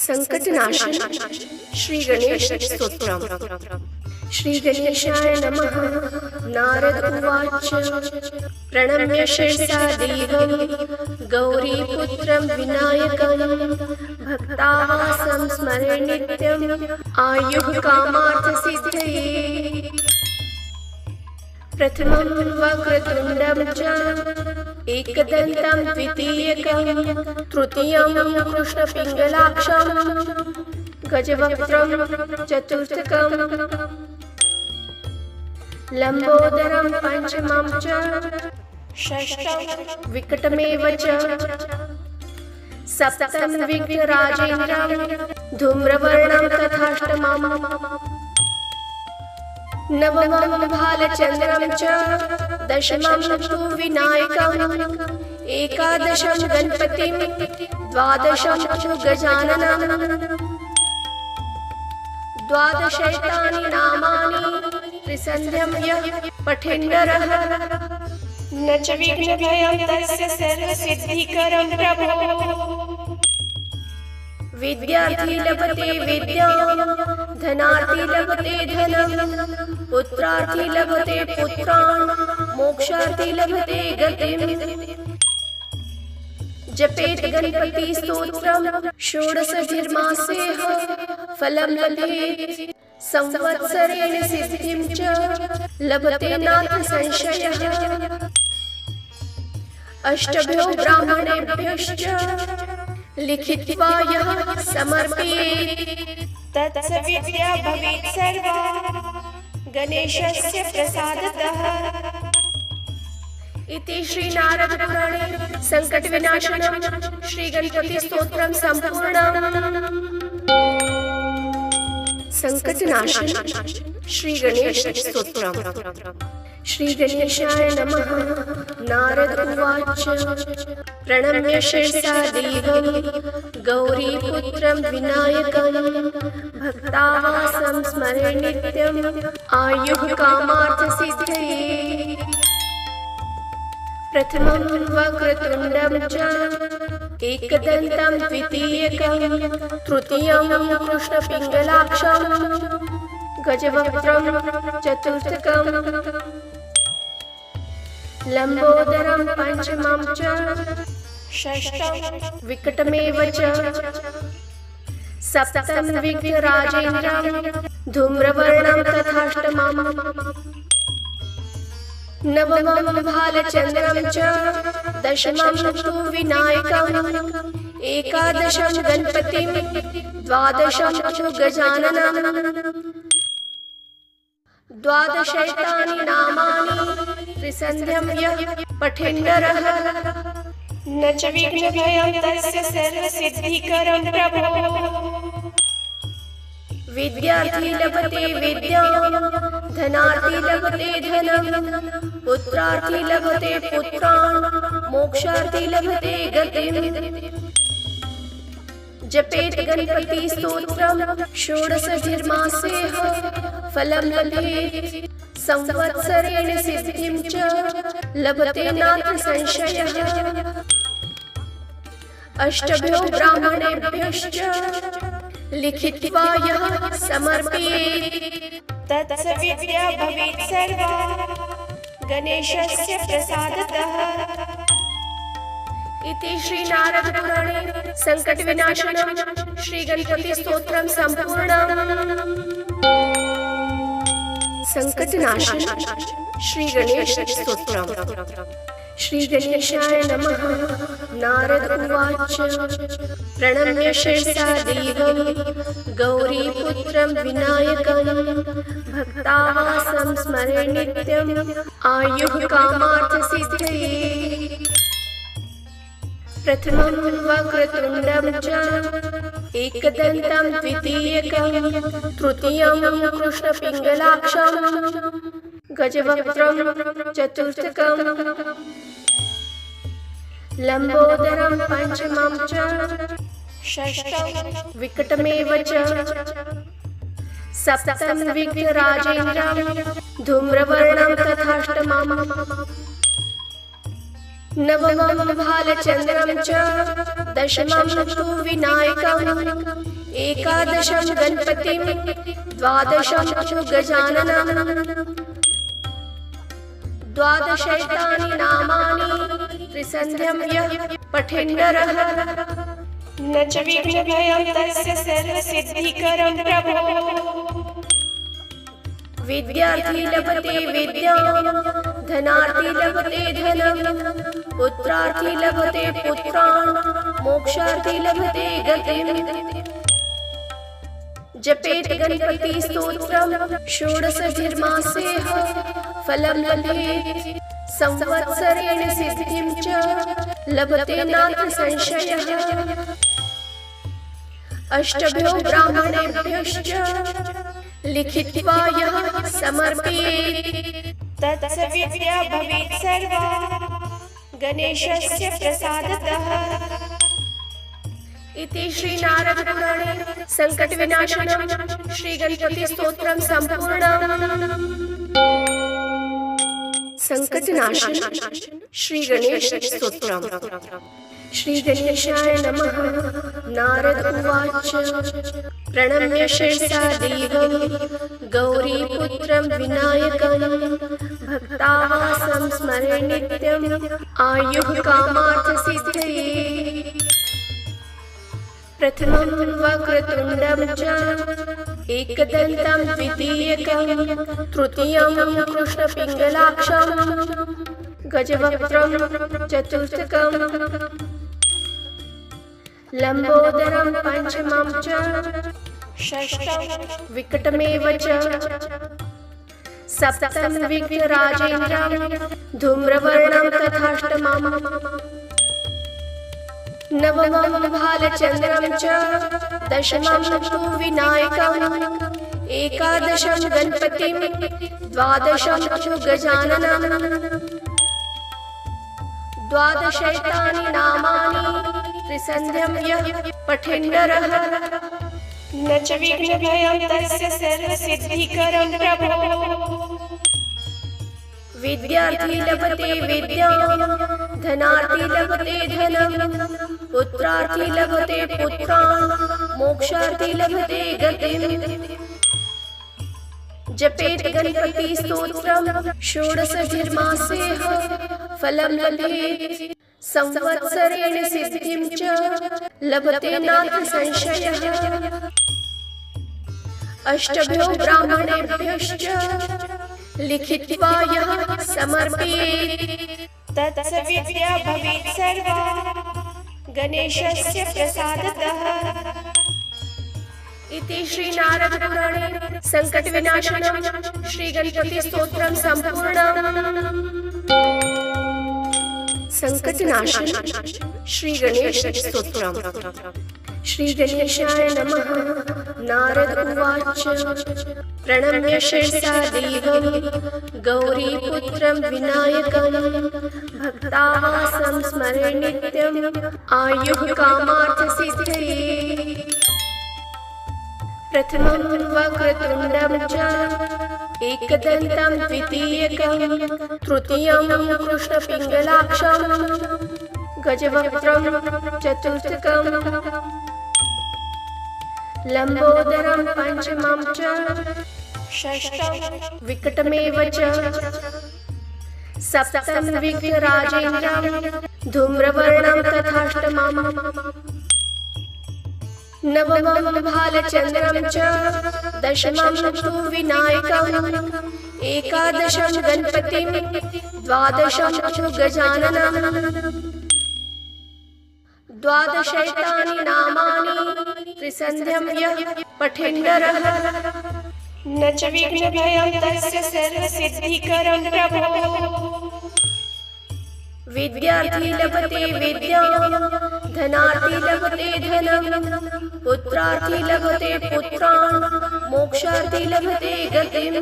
संकटनाशन श्री गणेश स्तोत्रम्। श्री गणेशाय नमः। नारद उवाच प्रणम्य शिरसा देवं गौरीपुत्रं विनायकं भक्तावासं स्मरे नित्यं आयुः कामार्थसिद्धये। प्रथमं वक्रतुण्डं च एकदन्तं द्वितीयकं तृतीयं कृष्णपिङ्गलाक्षं गजवक्त्रं चतुर्थकं लम्बोदरं पंचमं च षष्ठं विकटमेव च सप्तमं विघ्नराजेन्द्रं धूम्रवर्णं तथाष्टमं नवमं भालचन्द्रं च दशमं तु विनायकम् एकादशं गणपतिं द्वादशं तु गजाननं द्वादशैतानि नामानि त्रिसन्ध्यं यः पठेन्नरः न च विघ्नभयं तस्य सर्वसिद्धिकरं प्रभो। विद्यार्थी लभते विद्यां धनार्थी लभते धनं पुत्रार्थी लभते पुत्रान् मोक्षार्थी लभते गतिम्। जपेत गणपति स्तोत्रम् षोडशधर्मासेह फलं लभेत् संवत्सरेण सिद्धिं च लभते नात्र संशयः। अष्टभ्यो ब्राह्मणेभ्यश्च लिखित्वा यः समर्पयेत् तस्य विद्या भवेत् सर्वा गणेशस्य प्रसादतः। इति श्री नारद पुराणे संकट विनाशनम श्री गणपति स्तोत्रम संपूर्णम्। संकटनाशन श्री गणेश स्तोत्रम्। श्री गणेशाय नमः। नारद उवाच प्रणम्य शिरसा देवं गौरीपुत्रं विनायकं भक्तावासं स्मरे नित्यं आयुः कामार्थसिद्धये। प्रथमं वक्रतुण्डं च एकदन्तं द्वितीयकं तृतीयं कृष्णपिङ्गलाक्षं गजवक्त्रं चतुर्थकं लम्बोदरं पंचमं च षष्ठं विकटमेव च सप्तमं विघ्नराजेन्द्रं धूम्रवर्णं तथाष्टमं नवमं भालचन्द्रं च दशमं तु विनायकम् एकादशं गणपतिं द्वादशं तु गजाननं द्वादशैतानि नामानि त्रिसन्ध्यं यः पठेन्नरः न च विघ्नभयं तस्य सर्वसिद्धिकरं प्रभो। विद्यार्थी लभते विद्यां धनार्थी लभते धनं पुत्रार्थी लभते पुत्रान् मोक्षार्थी लभते गतिम्। जपेत गणपति स्तोत्रम् षोडशधर्मासेह फलं लभेत् संवत्सरेण सिद्धिं च लभते नात्र संशयः। अष्टभ्यो ब्राह्मणेभ्यश्च लिखित्वा यः समर्पयेत् तस्य विद्या भवेत् सर्वा गणेशस्य प्रसादतः। इति श्री नारद पुराणे संकट विनाशनम श्री गणपति स्तोत्रम संपूर्णम्। संकटनाशन श्री गणेश स्तोत्रम्। श्री गणेशाय नमः। नारद उवाच प्रणम्य शिरसा देवं गौरीपुत्रं विनायकं भक्तावासं स्मरे नित्यं आयुः कामार्थसिद्धये। प्रथमं वक्रतुण्डं च एकदन्तं द्वितीयकं तृतीयं कृष्णपिङ्गलाक्षं गजवक्त्रं चतुर्थकं लम्बोदरं पंचमं च षष्ठं विकटमेव च सप्तमं विघ्नराजेन्द्रं धूम्रवर्णं तथाष्टमं नवमं भालचन्द्रं च दशमं तु विनायकम् एकादशं गणपतिं द्वादशं गजाननं द्वादशैतानि नामानि त्रिसन्ध्यं यः पठेन्नरः न च विघ्नभयं तस्य सर्वसिद्धिकरं प्रभो। विद्यार्थी लभते विद्यां धनार्थी लभते धनं पुत्रार्थी लभते पुत्रान् मोक्षार्थी लभते गतिम्। जपेत गणपति स्तोत्रं षोडशधर्मासेह फलं लभेत् संवत्सरेण सिद्धिं च लभते नात्र संशयः। अष्टभ्यो ब्राह्मणेभ्यश्च लिखित्वा यः समर्पयेत् तत्स विद्या भवेत् सर्वा गणेशस्य प्रसादतः। इति श्री नारद पुराणे संकट विनाशनम श्री गणपति स्तोत्रम संपूर्णम्। संकट नाशन श्री गणेश स्तोत्रम। श्री गणेशाय नमः। नारद उवाच प्रणम्य शिरसा देवं गौरीपुत्रं विनायकं भक्तावासं स्मरे नित्यं आयुः कामार्थसिद्धये। प्रथमं वक्रतुण्डं च एकदन्तं द्वितीयकं तृतीयं कृष्णपिङ्गलाक्षं गजवक्त्रं चतुर्थकं लंबोदरं पंचमं च षष्ठं विकटमेव च सप्तमं विघ्नराजेन्द्रं धूम्रवर्णं तथाष्टमं नवमं भालचन्द्रं च दशमं तु विनायकम् एकादशं गणपतिं द्वादशं तु गजाननं द्वादशैतानि नामानि त्रिसन्ध्यं यः पठेन्नरः न च विघ्नभयं तस्य सर्वसिद्धिकरं प्रभो। विद्यार्थी लभते विद्यां धनार्थी लभते धनं पुत्रार्थी लभते पुत्रान् मोक्षार्थी लभते गतिम्। जपेत गणपति स्तोत्रं षोडशधर्मासेह फलं लभेत् संवत्सरेण सिद्धिं च लभते नात्र संशयः। अष्टभ्यो ब्राह्मणेभ्यश्च लिखित्वा यः समर्पयेत् तत्स विद्या भवेत् सर्वा गणेशस्य प्रसादतः। इति श्री नारद पुराणे संकट विनाशनम श्री गणपति स्तोत्रम संपूर्णम्। संकट नाशन श्री गणेश स्तोत्रम। श्री गणेशाय नमः। नारद उवाच प्रणम्य शिरसा देवं गौरीपुत्रं विनायकं भक्तावासं स्मरे नित्यं आयुः कामार्थसिद्धये। प्रथमं वक्रतुण्डं च एकदन्तं द्वितीयकं तृतीयं कृष्णपिङ्गलाक्षं गजवक्त्रं चतुर्थकं लंबोदरं पंचमं च षष्ठं विकटमेव च सप्तमं विघ्नराजेन्द्रं धूम्रवर्णं तथाष्टमं नवमं भालचन्द्रं च दशमं तु विनायकम् एकादशं गणपतिं द्वादशं तु गजाननं द्वादशैतानि नामानि त्रिसन्ध्यं यः पठेन्नरः न च विघ्नभयं तस्य सर्वसिद्धिकरं प्रभो। विद्यार्थी लभते विद्यां धनार्थी लभते धनं पुत्रार्थी लभते पुत्रान् मोक्षार्थी लभते गतिम्।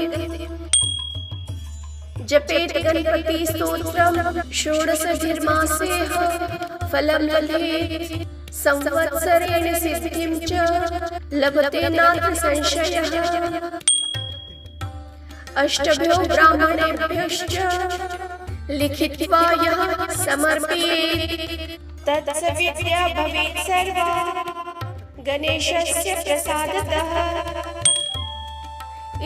जपेत गणपति स्तोत्रं षोडशधर्मासेह फलं लभेत् संवत्सरेण सिद्धिं च लभते नात्र संशयः। अष्टभ्यो ब्राह्मणेभ्यश्च लिखित्वा यः समर्पयेत् तत्स विद्या भवेत् सर्वा गणेशस्य प्रसादतः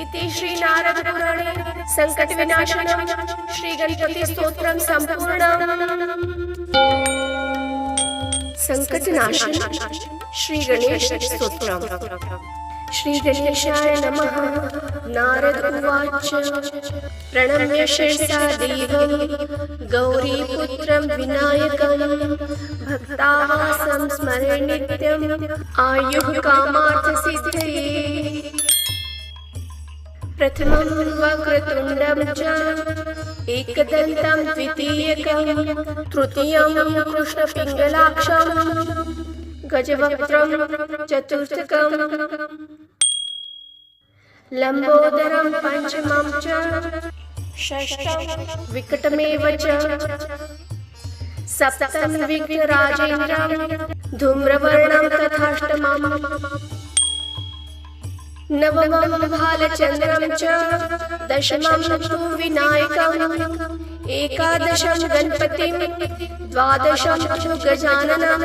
इति श्री नारद पुराणे संकट विनाशनम श्री गणपति स्तोत्रम संपूर्णम। संकट नाशन श्री गणेश स्तोत्रम। श्री गणेशाय नमः। नारद उवाच प्रणम्य शिरसा देवं गौरीपुत्रं विनायकं भक्तावासं स्मरे नित्यम् आयुः कामार्थसिद्धये। प्रथमं वक्रतुण्डं च एकदन्तं द्वितीयकं तृतीयं कृष्णपिङ्गलाक्षं गजवक्त्रं चतुर्थकं लंबोदरं पंचमं च षष्ठं विकटमेव च सप्तमं विघ्नराजेन्द्रं धूम्रवर्णं तथाष्टमं नवमं भालचन्द्रं च दशमं तु विनायकम् एकादशं गणपतिं द्वादशं तु गजाननं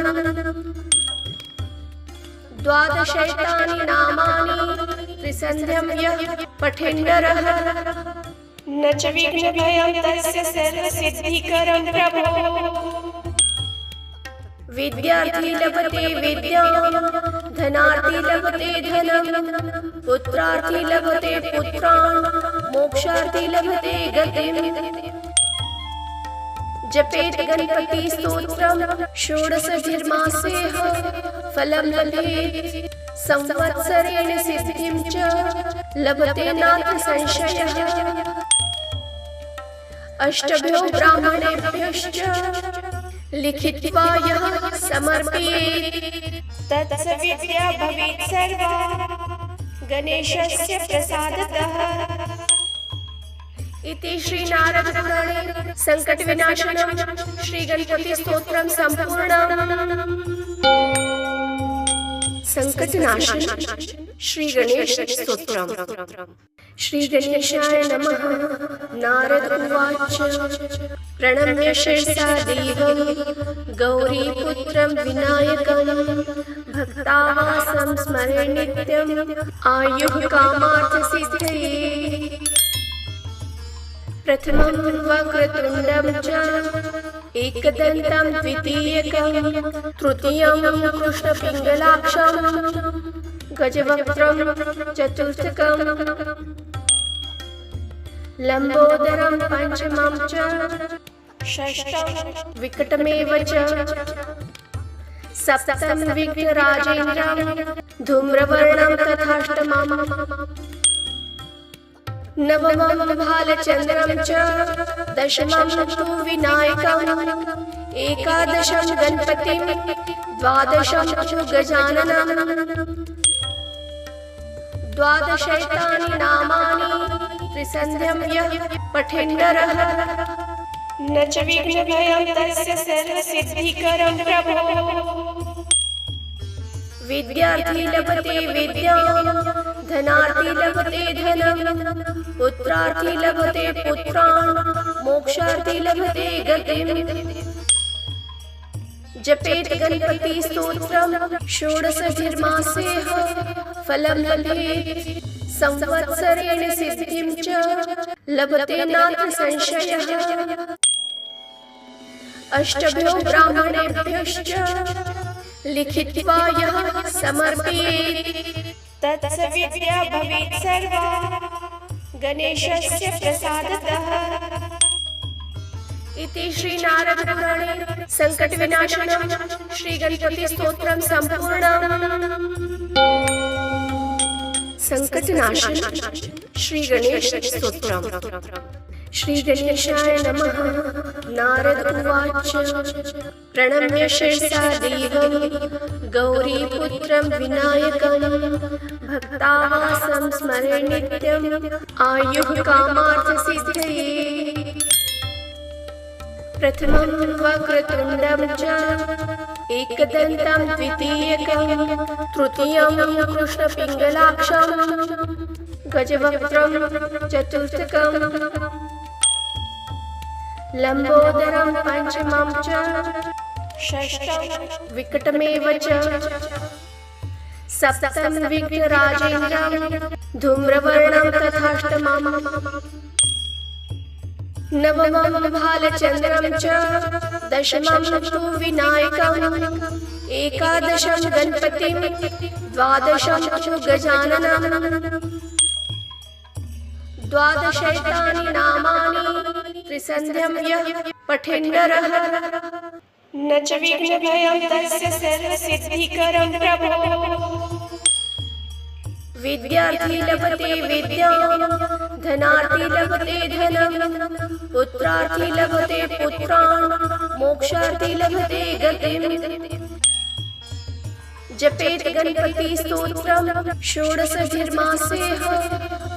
द्वादशैतानि नामानि त्रिसन्ध्यं यः पठेन्नरः न च विघ्नभयं तस्य सर्वसिद्धिकरं प्रभो। विद्यार्थी लभते विद्यां धनार्थी लभते धनं पुत्रार्थी लभते पुत्रान् मोक्षार्थी लभते गतिम्। जपेत गणपति स्तोत्रम षोडशधर्मासेह फलं लभेत् संवत्सरेण सिद्धिं च लभते नात्र संशयः। अष्टभ्यो ब्राह्मणेभ्यश्च लिखित्वा यः समर्पयेत् तत्स विद्या भवेत् सर्वा गणेशस्य प्रसादतः इति श्री नारद पुराणे संकट विनाशनम श्री गणपति स्तोत्रम संपूर्णम। संकट नाशन श्री गणेश स्तोत्रम। श्री गणेशाय नमः। नारद उवाच प्रणम्य शिरसा देवं गौरीपुत्रं विनायकं भक्तावासं स्मरे नित्यम् आयुः कामार्थसिद्धये। प्रथमं वक्रतुण्डं च एकदन्तं द्वितीयकं तृतीयं कृष्णपिङ्गलाक्षं गजवक्त्रं चतुर्थकं लंबोदरं पंचमं च षष्ठं विकटमेव च सप्तमं विघ्नराजेन्द्रं धूम्रवर्णं तथाष्टमं नवमं भालचन्द्रं च दशमं तु विनायकम् एकादशं गणपतिं द्वादशं तु गजाननं द्वादशैतानि नामानि त्रिसन्ध्यं यः पठेन्नरः न च विघ्नभयं तस्य सर्वसिद्धिकरं प्रभो। विद्यार्थी लभते विद्यां धनार्थी लभते धनं पुत्रार्थी लभते पुत्रान् मोक्षार्थी लभते गतिम्। जपेत गणपति स्तोत्रम षोडशधर्मासेह फलं लभेत् संवत्सरेण सिद्धिं च लभते नात्र संशयः। अष्टभ्यो ब्राह्मणेभ्यश्च लिखित्वा यः समर्पयेत् तत्स विद्या भवेत् सर्वा गणेशस्य प्रसादतः इति श्री नारद पुराणे संकट विनाशनम श्री गणपति स्तोत्रम संपूर्णम। संकट नाशन श्री गणेश स्तोत्रम। श्री गणेशाय नमः। नारद उवाच प्रणम्य शिरसा देवं गौरीपुत्रं विनायकं भक्तावासं स्मरे नित्यम् आयुः कामार्थसिद्धये। प्रथमं वक्रतुण्डं च एकदन्तं द्वितीयकं तृतीयं कृष्णपिङ्गलाक्षं गजवक्त्रं चतुर्थकं लंबोदरं पंचमं च षष्ठं विकटमेव च सप्तम विघ्नराजेन्द्रं धूम्रवर्णं तथाष्टमम् नवमं भालचन्द्रं च दशमं तु विनायकम् एकादशं गणपतिं द्वादशं तु गजाननं द्वादशैतानि नामानि त्रिसन्ध्यं यः पठेन्नरः न च विघ्नभयं तस्य सर्वसिद्धिकरं प्रभो विद्यार्थी लभते विद्यां धनार्थी लभते धनं पुत्रार्थी लभते पुत्रान् मोक्षार्थी लभते गतिम् जपेत गणपति स्तोत्रं षोडशधर्मासेह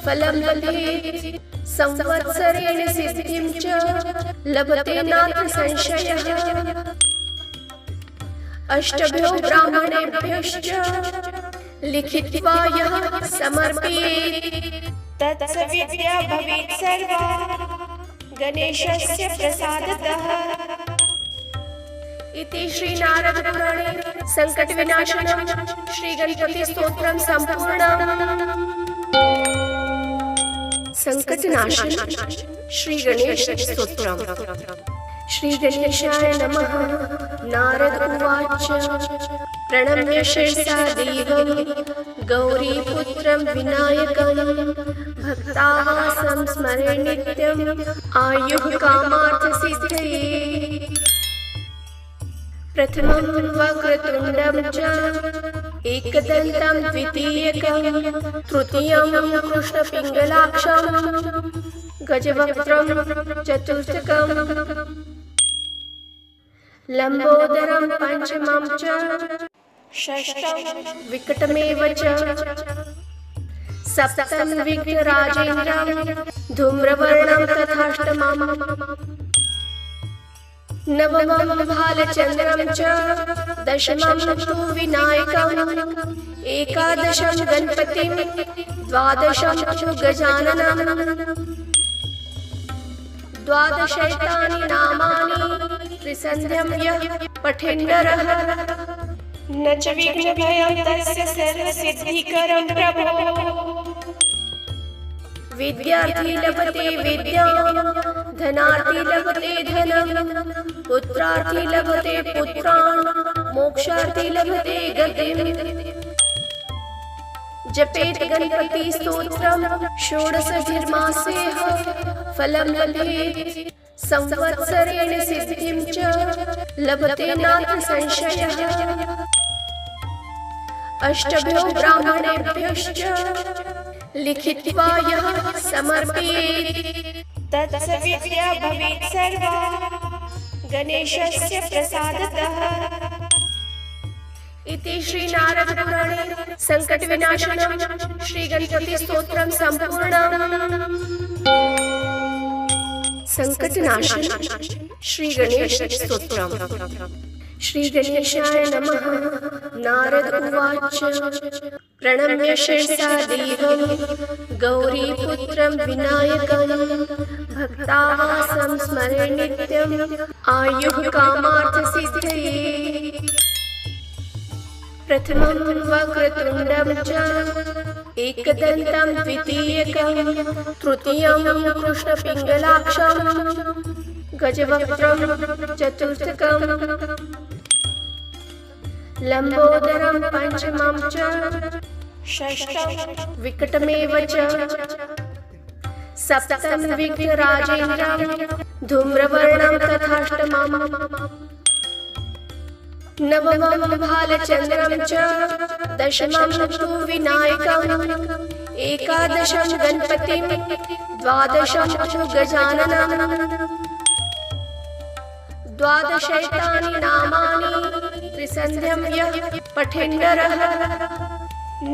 फलं लभेत् संवत्सरेण सिद्धिं च लभते नात्र संशयः अष्टभ्यो ब्राह्मणेभ्यश्च लिखित्वा यः समर्पयेत् तत्सविद्या भवेत् सर्वा गणेशस्य प्रसादतः इति श्री नारद पुराणे संकट विनाशनम श्री गणपति स्तोत्रम संपूर्णम। संकट नाशन श्री गणेश स्तोत्रम। श्री गणेशाय नमः। नारद उवाच प्रणम्य शिरसा देवं गौरीपुत्रं विनायकं भक्तावासं स्मरे नित्यम् आयुः कामार्थसिद्धये प्रथमं वक्रतुण्डं च एकदन्तं द्वितीयकं तृतीयं कृष्णपिङ्गलाक्षं गजवक्त्रं चतुर्थकं लम्बोदरं पंचमं च षष्ठं विकटमेव च सप्तमं विघ्नराजेन्द्रं धूम्रवर्णं तथाष्टमम् नवमं भालचन्द्रं च दशमं तु विनायकम् एकादशं गणपतिं द्वादशं तु गजाननं द्वादशैतानि नामानि त्रिसन्ध्यं यः पठेन्नरः न च विघ्नभयं तस्य सर्वसिद्धिकरं प्रभो विद्यार्थी लभते विद्यां धनार्थी लभते धनं पुत्रार्थी लभते पुत्रान् मोक्षार्थी लभते गतिम् जपेत गणपति स्तोत्रं षोडशधर्मासेह फलं लभेत् संवत्सरेण सिद्धिं च लभते नात्र संशयः अष्टभ्यो ब्राह्मणेभ्यश्च लिखित्वा यः समर्पयेत् तत्सविद्या भवेत् सर्वा गणेशस्य प्रसादतः इति श्री नारद पुराणे संकट विनाशनम श्री गणपति स्तोत्रम संपूर्णम। संकट नाशन श्री गणेश स्तोत्रम। श्री गणेशाय नमः। नारद उवाच प्रणम्य शिरसा देवं गौरीपुत्रं विनायकं भक्तावासं स्मरे नित्यम् आयुः कामार्थसिद्धये प्रथमं वक्रतुण्डं च एकदन्तं द्वितीयकं तृतीयं कृष्णपिङ्गलाक्षं गजवक्त्रं चतुर्थकं लम्बोदरं पंचमं च षष्ठं विकटमेव च सप्तमं विघ्नराजेन्द्रं धूम्रवर्णं तथाष्टमम् नवमं भालचन्द्रं च दशमं तु विनायकम् एकादशं गणपतिं द्वादशं तु गजाननं द्वादशैतानि नामानि त्रिसन्ध्यं यः पठेन्नरः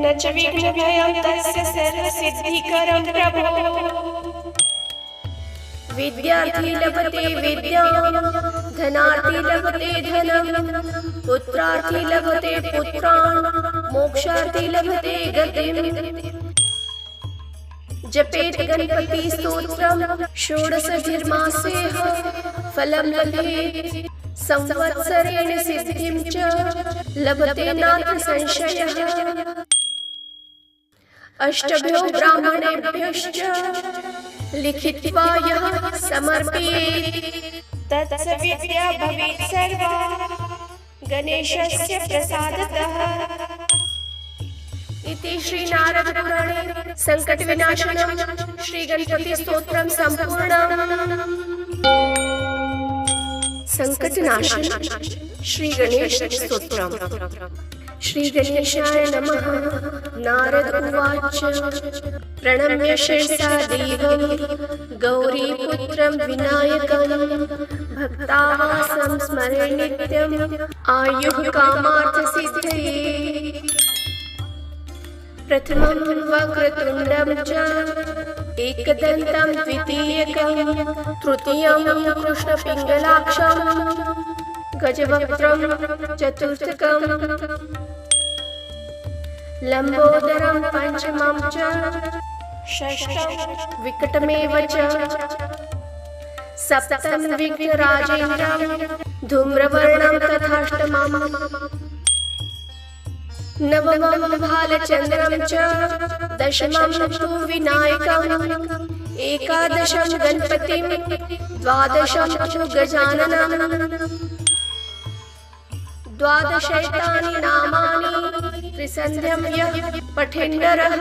न च विघ्नभयं तस्य सर्वसिद्धिकरं प्रभो विद्यार्थी लभते विद्यां धनार्थी लभते धनं पुत्रार्थी लभते पुत्रान् मोक्षार्थी लभते गतिम् जपेत गणपति स्तोत्रं षोडशधर्मासेह फलं लभेत् संवत्सरेण सिद्धिं च लभते नात्र संशयः अष्टभ्यो ब्राह्मणेभ्यश्च लिखित्वा यः समर्पयेत् तत्सविद्या भवेत् सर्वा गणेशस्य प्रसादतः। इति श्री नारद पुराणे संकट विनाशनम श्री गणपति स्तोत्रम संपूर्णम्। संकट नाशन श्री गणेश स्तोत्रम। श्री गणेशाय नमः। नारद उवाच प्रणम्य शिरसा देवं गौरीपुत्रं विनायकं भक्तावासं स्मरे नित्यं आयुः कामार्थसिद्धये। प्रथमं वक्रतुण्डं च एकदन्तं द्वितीयकं तृतीयं कृष्णपिङ्गलाक्षं गजवक्त्रं चतुर्थकं लंबोदरं पंचमं च षष्ठं विकटमेव च सप्तमं विघ्नराजेन्द्रं धूम्रवर्णं तथाष्टमं नवमं भालचन्द्रं च दशमं तु विनायकम् एकादशं गणपतिं द्वादशं तु गजाननं द्वादशैतानि नामानि त्रिसन्ध्यं यः पठेन्नरः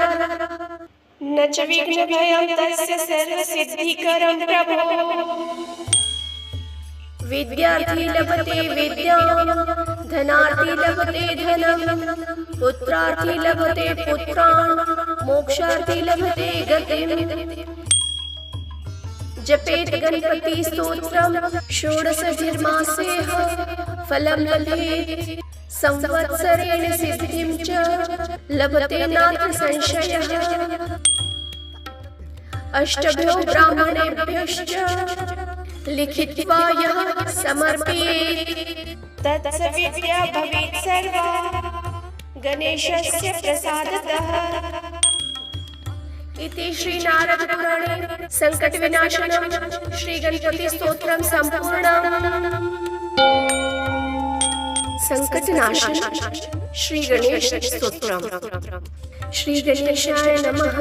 न च विघ्नभयं तस्य सर्वसिद्धिकरं प्रभो। विद्यार्थी लभते विद्यां धनार्थी लभते धनं पुत्रार्थी लभते पुत्रान् मोक्षार्थी लभते गतिम्। जपेत गणपति स्तोत्रम षोडशधर्मासेह फलं लभेत् संवत्सरेण सिद्धिं च लभते नात्र संशयः। अष्टभ्यो ब्राह्मणेभ्यश्च लिखित्वा यः समर्पयेत् तत्सविद्या भवेत् सर्वा गणेशस्य प्रसादतः। इति श्री नारद पुराणे संकट विनाशनम श्री गणपति स्तोत्रम संपूर्णम्। संकट नाशन श्री गणेश स्तोत्रम। श्री गणेशाय नमः।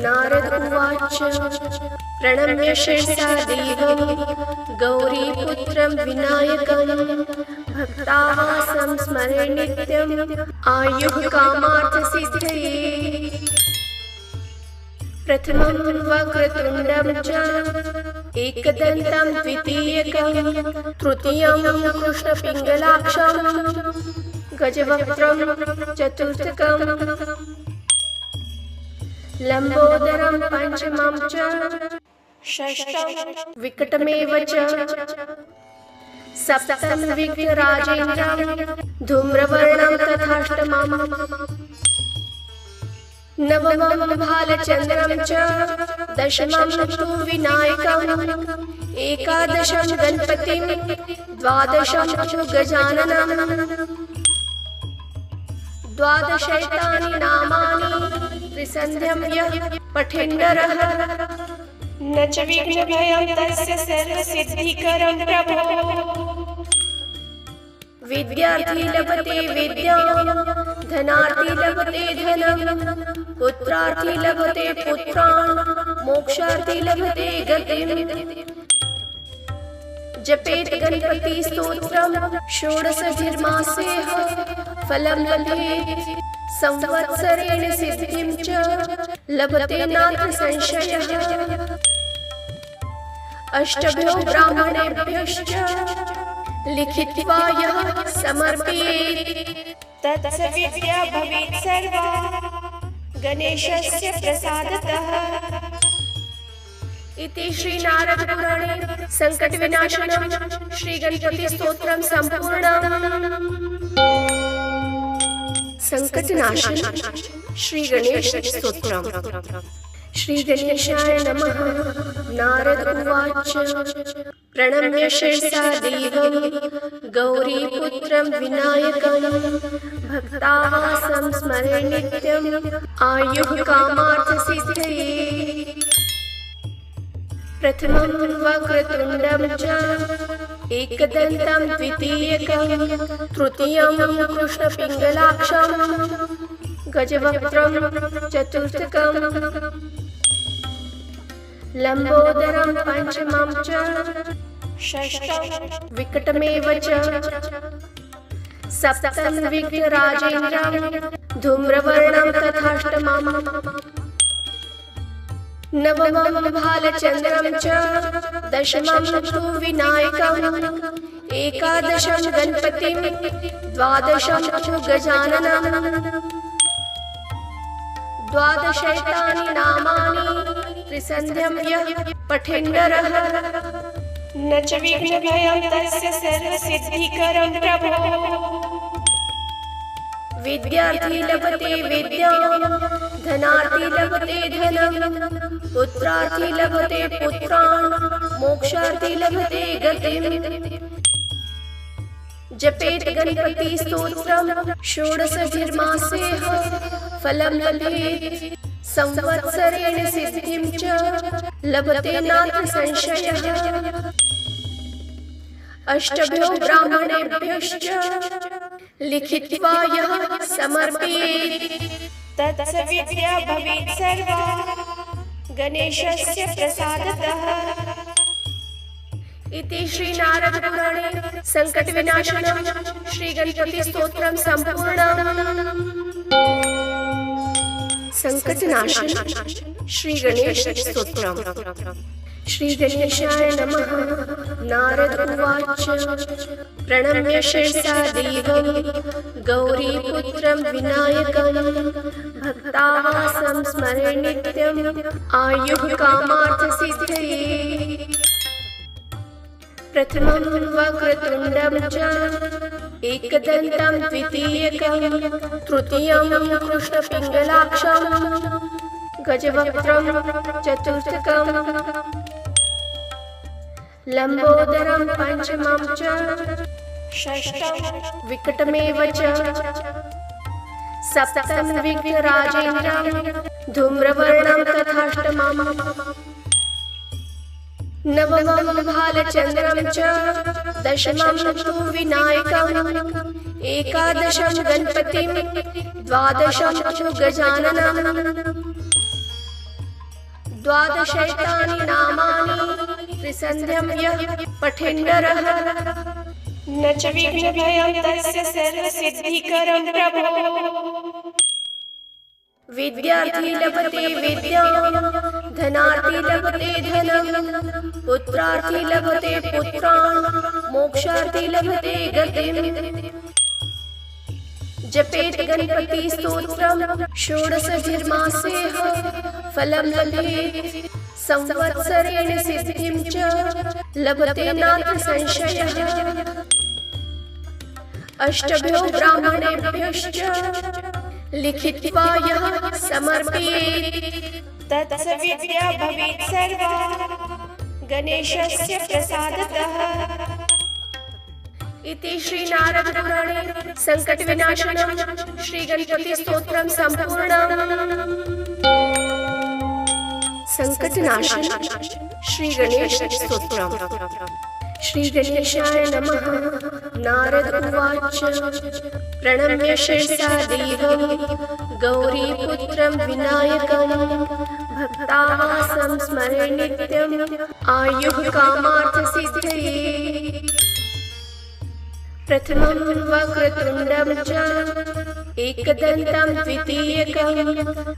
नारद उवाच प्रणम्य शिरसा देवं गौरीपुत्रं विनायकं भक्तावासं स्मरे नित्यं आयुः कामार्थसिद्धये। प्रथमं वक्रतुण्डं च एकदन्तं द्वितीयकं तृतीयं कृष्णपिङ्गलाक्षं गजवक्त्रं चतुर्थकं लंबोदरं पंचमं च षष्ठं विकटमेव च सप्तमं विघ्नराजेन्द्रं धूम्रवर्णं तथाष्टमं नवमं भालचन्द्रं च दशमं तु विनायकम् एकादशं गणपतिं द्वादशं तु गजाननं द्वादशैतानि नामानि त्रिसन्ध्यं यः पठेन्नरः न च विघ्नभयं तस्य सर्वसिद्धिकरं प्रभो। विद्यार्थी लभते विद्यां धनार्थी लभते धनं पुत्रार्थी लभते पुत्रान् मोक्षार्थी लभते गतिम्। जपेत गणपति स्तोत्रम षोडशधर्मासेह फलं लभेत् संवत्सरेण सिद्धिं च लभते नात्र संशयः। अष्टभ्यो ब्राह्मणेभ्यश्च लिखित्वा यः समर्पयेत् तत्सविद्या भवेत् सर्वा गणेशस्य प्रसादतः। इति श्री नारद पुराणे संकट विनाशनम श्री गणपति स्तोत्रम संपूर्णम्। संकट नाशन श्री गणेश स्तोत्रम। श्री गणेशाय नमः। नारद उवाच प्रणम्य शिरसा देवं गौरीपुत्रं विनायकं भक्तावासं स्मरे नित्यं आयुः कामार्थसिद्धये। प्रथमं वक्रतुण्डं च एकदन्तं द्वितीयकं तृतीयं कृष्णपिङ्गलाक्षं गजवक्त्रं चतुर्थकं लंबोदरं पंचमं च षष्ठं विकटमेव च सप्तमं विघ्नराजेन्द्रं धूम्रवर्णं तथाष्टमं नवमं भालचन्द्रं च दशमं तु विनायकम् एकादशं गणपतिं द्वादशं तु गजाननं द्वादशैतानि नामानि त्रिसन्ध्यं यः पठेन्नरः न च विघ्नभयं तस्य सर्वसिद्धिकरं प्रभो विद्यार्थी लभते विद्यां धनार्थी लभते धनं पुत्रार्थी लभते पुत्रान् मोक्षार्थी लभते गतिम् जपेत गणपति स्तोत्रं षोडशभिर्मासेह फलं लभेत् संवत्सरेण सिद्धिं च लभते नात्र संशयः अष्टभ्यो ब्राह्मणेभ्यश्च लिखित्वा यः समर्पयेत् तत्स विद्या भवेत् सर्वा गणेशस्य प्रसादतः इति श्री नारद पुराणे संकट विनाशनम श्री गणपति स्तोत्रम संपूर्णम। संकट नाशन श्री गणेश स्तोत्रम। श्री गणेशाय नमः। नारद उवाच प्रणम्य शिरसा देवं गौरीपुत्रं विनायकं भक्तावासं स्मरे नित्यं आयुः कामार्थसिद्धये प्रथमं वक्रतुण्डं च एकदन्तं द्वितीयकं तृतीयं कृष्णपिङ्गलाक्षं गजवक्त्रं चतुर्थकं लंबोदरं पंचमं च षष्ठं विकटमेव च सप्तमं विघ्नराजेन्द्रं धूम्रवर्णं तथाष्टमं नवमं भालचन्द्रं च दशमं तु विनायकम् एकादशं गणपतिं द्वादशं तु गजाननं द्वादशैतानि नामानि त्रिसन्ध्यं यः पठेन्नरः न च विघ्नभयं तस्य सर्वसिद्धिकरं प्रभो विद्यार्थी लभते विद्यां धनार्थी लभते धनं पुत्रार्थी लभते पुत्रान् मोक्षार्थी लभते गतिम् जपेत गणपति स्तोत्रं षोडशभिर्मासेह फलं लभेत् संवत्सरेण सिद्धिं च लभते नात्र संशयः अष्टभ्यो ब्राह्मणेभ्यश्च लिखित्वा यः समर्पयेत् तत्स विद्या भवेत् सर्वा गणेशस्य प्रसादतः इति श्री नारद पुराणे संकट विनाशनम श्री गणपति स्तोत्रम संपूर्णम। संकट नाशन श्री गणेश स्तोत्रम। श्री गणेशाय नमः। नारद उवाच प्रणम्य शिरसा देवं गौरीपुत्रं विनायकं भक्तावासं स्मरे नित्यं आयुः कामार्थसिद्धये प्रथमं वक्रतुण्डं च एकदन्तं द्वितीयकं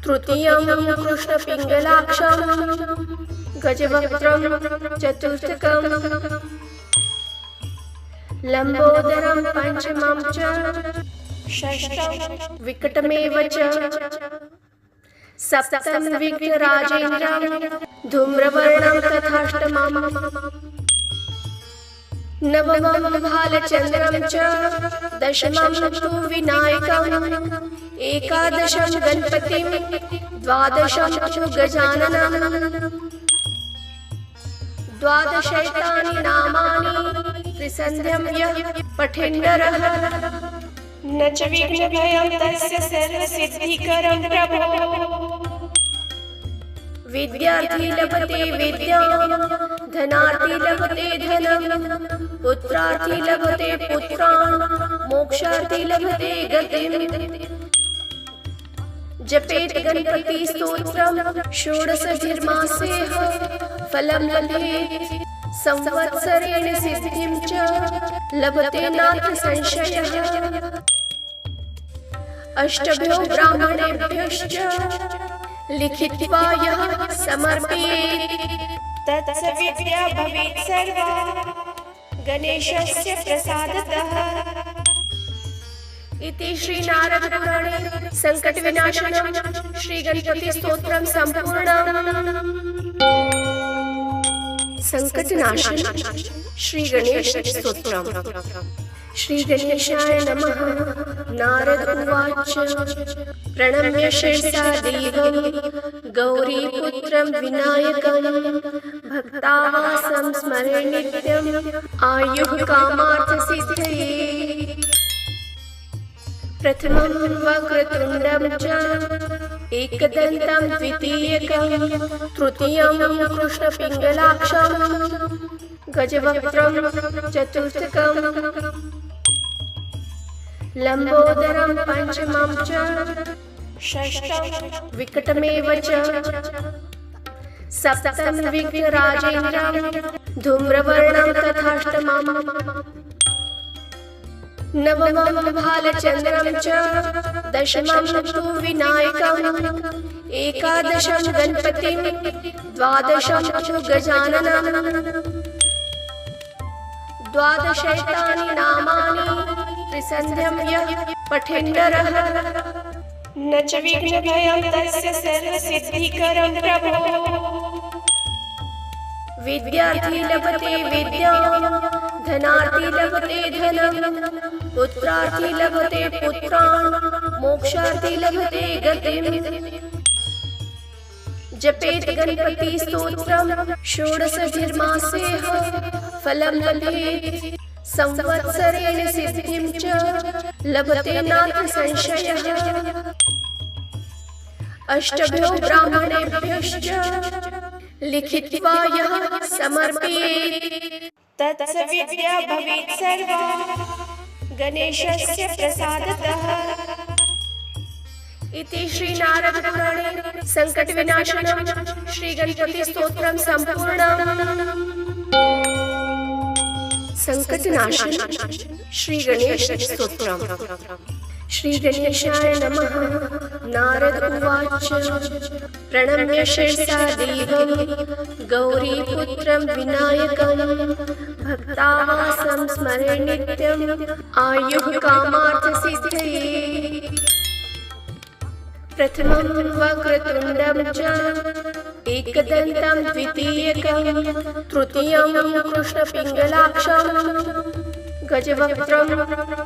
तृतीयं कृष्णपिङ्गलाक्षं गजवक्त्रं चतुर्थकं लंबोदरं पंचमं च षष्ठं विकटमेव च सप्तमं विघ्नराजेन्द्रं धूम्रवर्णं तथाष्टमं नवमं भालचन्द्रं च दशमं तु विनायकम् एकादशं गणपतिं द्वादशं तु गजाननं द्वादशैतानि नामानि त्रिसन्ध्यं यः पठेन्नरः न च विघ्नभयं तस्य सर्वसिद्धिकरं प्रभो विद्यार्थी लभते विद्यां धनार्थी लभते धनं पुत्रार्थी लभते पुत्रान् मोक्षार्थी लभते गतिम् जपेत गणपति स्तोत्रम षोडशधिर्मासेह फलं लभेत् संवत्सरेण सिद्धिं च लभते नात्र संशयः। अष्टभ्यो ब्राह्मणेभ्यश्च लिखित्वा यः समर्पयेत् तत्सविद्या भवेत् सर्वा गणेशस्य प्रसादतः। इति श्री नारद पुराणे संकट विनाशनम श्री गणपति स्तोत्रम संपूर्णम्। संकट नाशन श्री गणेश स्तोत्रम। श्री गणेशाय नमः। नारद उवाच प्रणम्य शिरसा देवं गौरीपुत्रं विनायकं भक्तावासं स्मरे नित्यं आयुः कामार्थसिद्धये। प्रथमं वक्रतुण्डं च एकदन्तं द्वितीयकं तृतीयं कृष्णपिङ्गलाक्षं गजवक्त्रं चतुर्थकं लंबोदरं पंचमं च षष्ठं विकटमेव च सप्तमं विघ्नराजेन्द्रं धूम्रवर्णं तथाष्टमं नवमं भालचन्द्रं च दशमं तु विनायकम् एकादशं गणपतिं द्वादशं तु गजाननं द्वादशैतानि नामानि त्रिसन्ध्यं यः पठेन्नरः न च विघ्नभयं तस्य सर्वसिद्धिकरं प्रभो। विद्यार्थी लभते विद्यां धनार्थी लभते धनं पुत्रार्थी लभते पुत्रान् मोक्षार्थी लभते गतिम्। जपेत गणपति स्तोत्रम षोडशधिर्मासेह फलं लभेत् संवत्सरेण सिद्धिं च लभते नात्र संशयः। अष्टभ्यो ब्राह्मणेभ्यश्च लिखित्वा यः समर्पयेत् तत्सविद्या भवेत् सर्वा गणेशस्य प्रसादतः। इति श्री नारद पुराणे संकट विनाशनम श्री गणपति स्तोत्रम संपूर्णम्। संकट नाशन श्री गणेश स्तोत्रम। श्री गणेशाय नमः। नारद उवाच प्रणम्य शिरसा देवं गौरीपुत्रं विनायकं भक्तावासं स्मरे नित्यं आयुः कामार्थसिद्धये। प्रथमं वक्रतुण्डं च एकदन्तं द्वितीयकं तृतीयं कृष्णपिङ्गलाक्षं गजवक्त्रं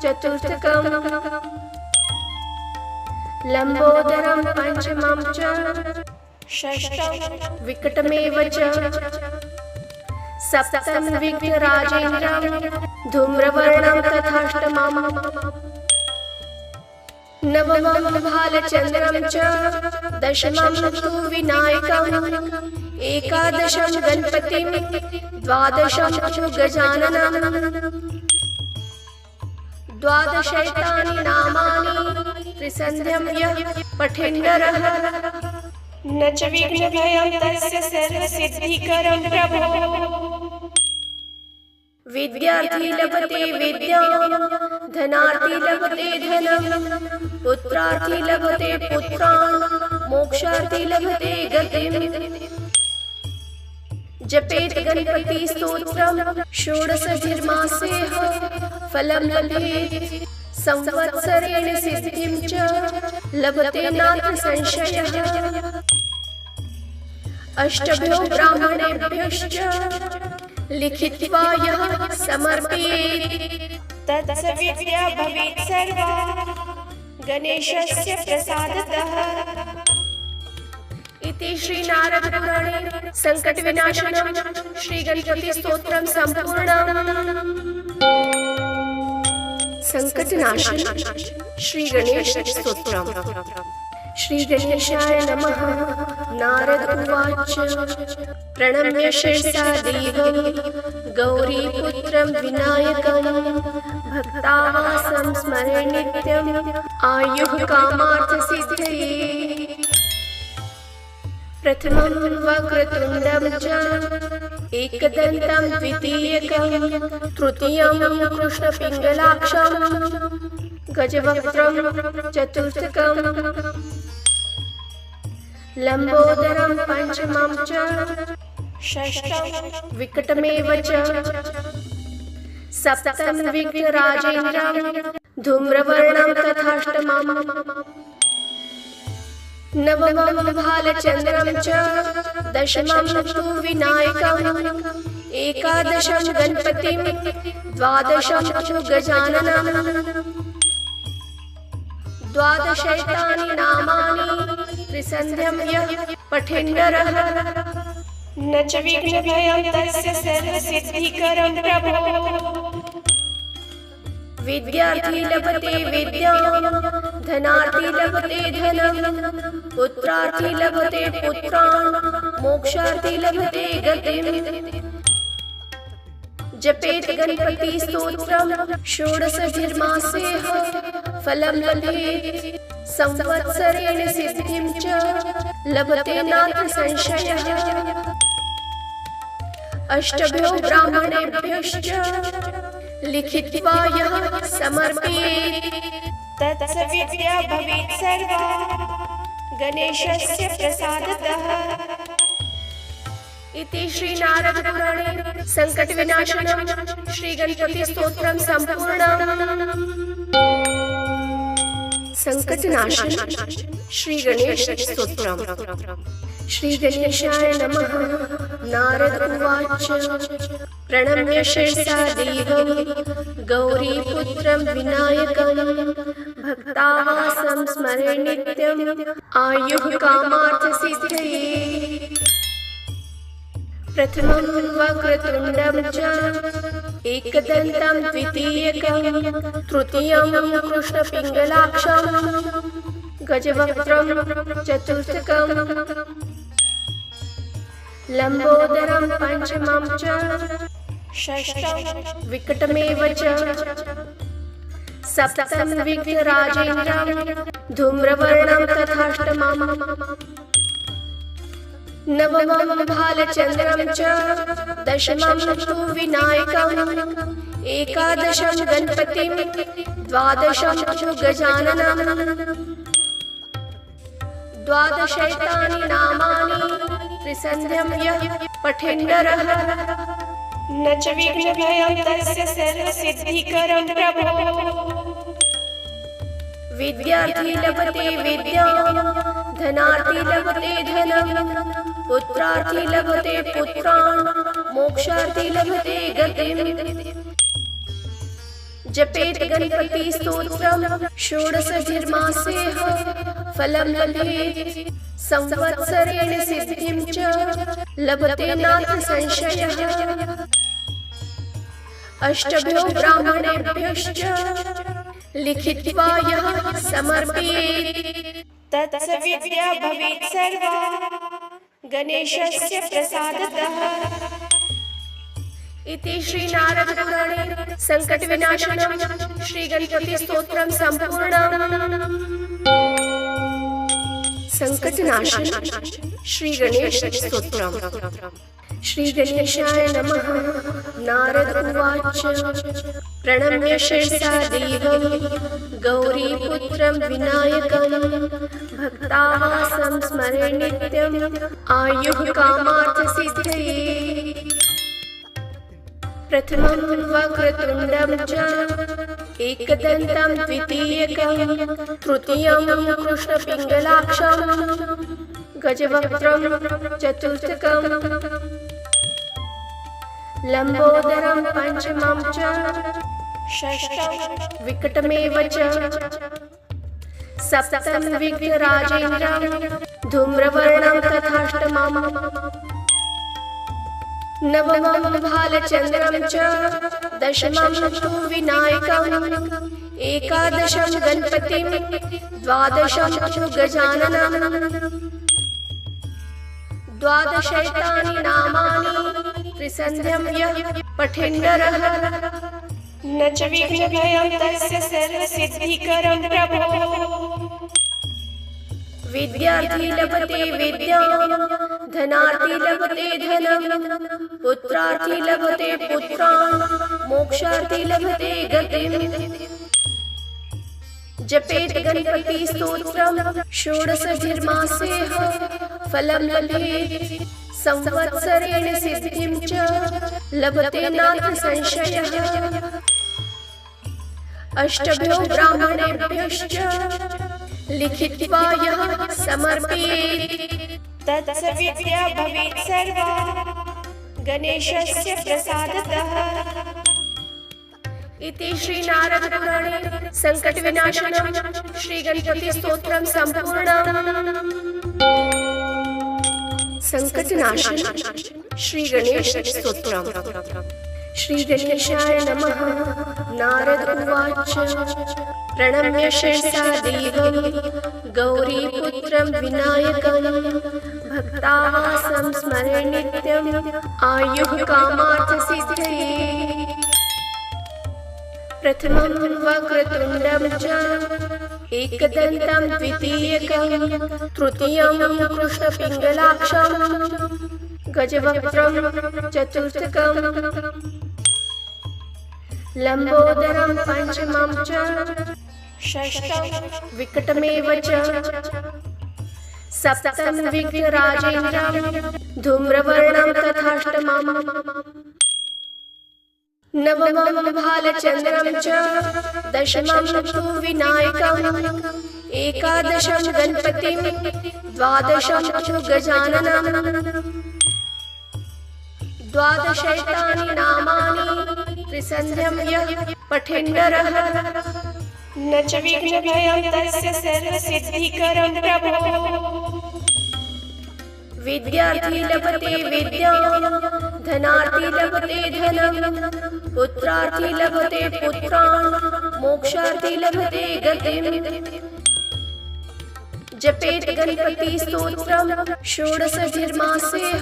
चतुर्थकं लंबोदरं पंचमं च षष्ठं विकटमेव च सप्तमं विघ्नराजेन्द्रं धूम्रवर्णं तथाष्टमं नवमं भालचन्द्रं च दशमं तु विनायकम् एकादशं गणपतिं द्वादशं तु गजाननं द्वादशैतानि नामानि त्रिसन्ध्यं यः पठेन्नरः न च विघ्नभयं तस्य सर्वसिद्धिकरं प्रभो। विद्यार्थी लभते विद्यां धनार्थी लभते धनं पुत्रार्थी लभते पुत्रान् मोक्षार्थी लभते गतिम्। जपेत गणपति स्तोत्रम षोडशधिर्मासेह फलं लभेत् संवत्सरेण सिद्धिं च लभते नात्र संशयः। अष्टभ्यो ब्राह्मणेभ्यश्च लिखित्वा यः समर्पयेत् तत्सविद्या भवेत् सर्वा गणेशस्य प्रसादतः। इति श्री नारद पुराणे संकट विनाशनम श्री गणपति स्तोत्रम संपूर्णम्। संकट नाशन श्री गणेश स्तोत्रम। श्री गणेशाय नमः। नारद उवाच प्रणम्य शिरसा देवं गौरीपुत्रं विनायकं भक्तावासं स्मरे नित्यं आयुः कामार्थसिद्धये। प्रथमं वक्रतुण्डं च एकदन्तं द्वितीयकं तृतीयं कृष्णपिङ्गलाक्षं गजवक्त्रं चतुर्थकं लम्बोदरं पञ्चमं च षष्ठं विकटमेव च सप्तमं विघ्नराजेन्द्रं धूम्रवर्णं तथाष्टमं नवमं भालचन्द्रं च दशमं तु विनायकम् एकादशं गणपतिं द्वादशं तु गजाननं द्वादशैतानि नामानि त्रिसन्ध्यं यः पठेन्नरः न च विघ्नभयं तस्य सर्वसिद्धिकरं प्रभो विद्यार्थी लभते विद्यां धनार्थी लभते धनं पुत्रार्थी लभते पुत्रान् मोक्षार्थी लभते गतिं जपेत गणपति स्तोत्रं षोडशधर्मासेह फलं लभेत् संवत्सरेण सिद्धिं च लभते नात्र संशयः अष्टभ्यो ब्राह्मणेभ्यश्च लिखित्वा यः समर्पयेत् तत्स विद्या भवेत् सर्वा गणेशस्य प्रसादतः इति श्री नारद पुराणे संकट विनाशनं श्री गणपति स्तोत्रं संपूर्णम्। संकट नाशन श्री गणेश स्तोत्रम्। श्री गणेशाय नमः। नारद उवाच प्रणम्य शिरसा देवं गौरीपुत्रं विनायकं भक्तावासं स्मरे नित्यम् आयुः कामार्थसिद्धये प्रथमं वक्रतुण्डं च एकदन्तं द्वितीयकं तृतीयं कृष्णपिङ्गलाक्षं गजवक्त्रं चतुर्थकं लम्बोदरं पञ्चमं च षष्ठं विकटमेव च सप्तमं विघ्नराजेन्द्रं धूम्रवर्णं तथाष्टमं नवमं भालचन्द्रं च दशमं तु विनायकम् एकादशं गणपतिं द्वादशं तु गजाननं द्वादशैतानि नामानि त्रिसन्ध्यं यः पठेन्नरः न च विघ्नभयं तस्य सर्वसिद्धिकरं प्रभो विद्यार्थी लभते विद्यां धनार्थी लभते धनं पुत्रार्थी लभते पुत्रान् मोक्षार्थी लभते गतिं जपेत गणपति स्तोत्रं षोडशधर्मासेह फलं लभेत् संवत्सरेण सिद्धिं च लभते नात्र संशयः अष्टभ्यो ब्राह्मणेभ्यश्च लिखित्वा यः समर्पयेत् तत्स विद्या भवेत् सर्वा गणेशस्य प्रसादतः इति श्री नारद पुराणे संकट विनाशनं श्री गणपति स्तोत्रं संपूर्णम्। संकट नाशन श्री गणेश स्तोत्रम्। श्री गणेशाय नमः। नारद उवाच प्रणम्य शिरसा देवं गौरीपुत्रं विनायकं भक्तावासं स्मरे नित्यम् आयुः कामार्थसिद्धये प्रथमं वक्रतुण्डं च एकदन्तं द्वितीयकं तृतीयं कृष्णपिङ्गलाक्षं गजवक्त्रं चतुर्थकं लम्बोदरं पञ्चमं च षष्ठं विकटमेव च सप्तमं विघ्नराजेन्द्रं धूम्रवर्णं तथाष्टमं नवमं भालचन्द्रं च दशमं तु विनायकम् एकादशं गणपतिं द्वादशं तु गजाननं द्वादशैतानि नामानि त्रिसन्ध्यं यः पठेन्नरः न च विघ्नभयं तस्य सर्वसिद्धिकरं प्रभो विद्यार्थी लभते विद्यां, धनार्थी लभते धनं, पुत्रार्थी लभते पुत्रान्, मोक्षार्थी लभते गतिम्। जपेत गणपति स्तोत्रम् षोडशभिर्मासेः फलं लभेत्, संवत्सरेण सिद्धिं च लभते नात्र संशयः। अष्टभ्यो ब्राह्मणेभ्यश्च लिखित्वा यः समर्पयेत्, तत्सविद्या भवेत् सर्वा गणेशस्य प्रसादतः। इति श्री नारद पुराणे संकट विनाशनम श्री गणपति स्तोत्रम संपूर्णम्। संकट नाशन श्री गणेश स्तोत्रम। श्री गणेशाय नमः। नारद उवाच प्रणम्य शिरसा देवं गौरीपुत्रं विनायकं, भक्ताः स्मरे नित्यं आयुः कामार्थसिद्धये। प्रथमं वक्रतुण्डं च एकदन्तं द्वितीयकं, तृतीयं कृष्णपिङ्गलाक्षं गजवक्त्रं चतुर्थकं, लम्बोदरं पञ्चमं च, षष्ठं विकटमेव च, सप्तमं विघ्नराजेन्द्रं धूम्रवर्णं तथाष्टमम्, नवमं भालचन्द्रं च, दशमं तु विनायकम्, एकादशं गणपतिं, द्वादशं तु गजाननम्, द्वादशैतानि नामानि त्रिसन्ध्यं यः पठेन्नरः, न च विघ्नभयं तस्य सर्वसिद्धिकरं प्रभो। विद्यार्थी लभते विद्यां, धनार्थी लभते धनं, पुत्रार्थी लभते पुत्रान्, मोक्षार्थी लभते गतिम्। जपेत गणपति स्तोत्रम् षोडशभिर्मासेः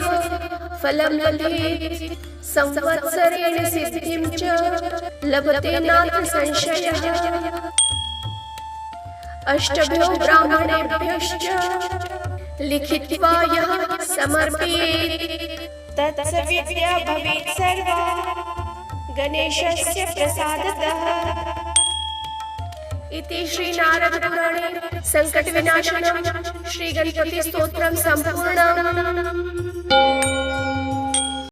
फलं लभेत्, संवत्सरेण सिद्धिं च लभते नात्र संशयः। अष्टभ्यो ब्राह्मणेभ्यश्च लिखित्वा यः समर्पयेत्, तत्सविद्या भवेत् सर्वा गणेशस्य प्रसादतः। इति श्री नारद पुराणे संकट विनाशनम श्री गणपति स्तोत्रम संपूर्णम्।